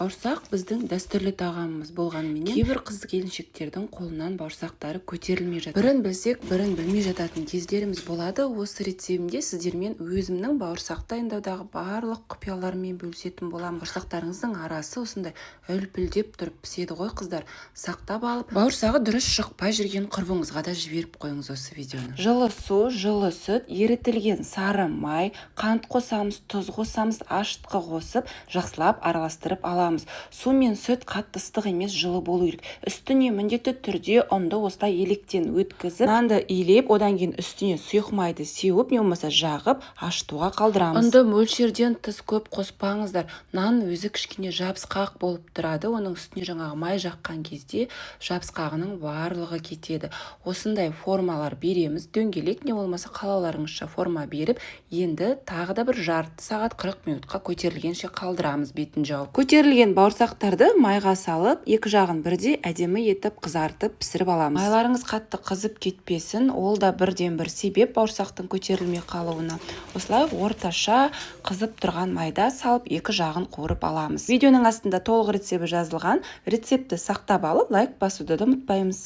Бауырсақ біздің дәстүрлі тағамымыз болғанымен кейбір қыз-келіншектердің қолынан бауырсақтары көтерілмей жатады. Бірін білсек, бірін білмей жататын кездеріміз болады. Осы рецебімде сіздермен өзімнің бауырсақ дайындаудағы барлық құпиялармен бөлісетін боламын. Бауырсақтарыңыздың арасы осындай үлпілдеп тұрып піседі ғой қыздар. Сақтап алып, бауырсағы дұрыс шықпай жүрген құрбыңызға да жіберіп қойыңыз осы видеоны. Жылы су, жылы сүт, ерітілген сары май, қант қосамыз, тұз қосамыз, ашытқы қосып, жақсылап араластырып аламыз. Су мен сүт қатты ыстық емес, жылы болу керек. Үстіне міндетті түрде ұнды осылай електен өткізіп, нанды илеп, одан кейін үстіне сұйық майды сеуіп, не болмаса жағып, ашытуға қалдырамыз. Ұнды мөлшерден тыс көп қоспаңыздар. Нан өзі кішкене жабысқақ болып тұрады. Оның үстіне жаңағы май жаққан кезде жабысқағының барлығы кетеді. Осындай формалар береміз. Дөңгелек не болмаса қалауларыңызша форма беріп, енді тағы да бір жарты сағат 40 минутқа көтерілгенше қалдырамыз бетін жауып. Көтерілген бауырсақтарды майға салып, екі жағын бірдей әдемі етіп қызартып пісіріп аламыз. Майларыңыз қатты қызып кетпесін, ол да бірден бір себеп бауырсақтың көтерілмей қалуына. Осылай орташа қызып тұрған майда салып, екі жағын қуырып аламыз. Видеоның астында толық рецебі жазылған. Рецепті сақтап алып, лайк басуды да ұмытпаймыз.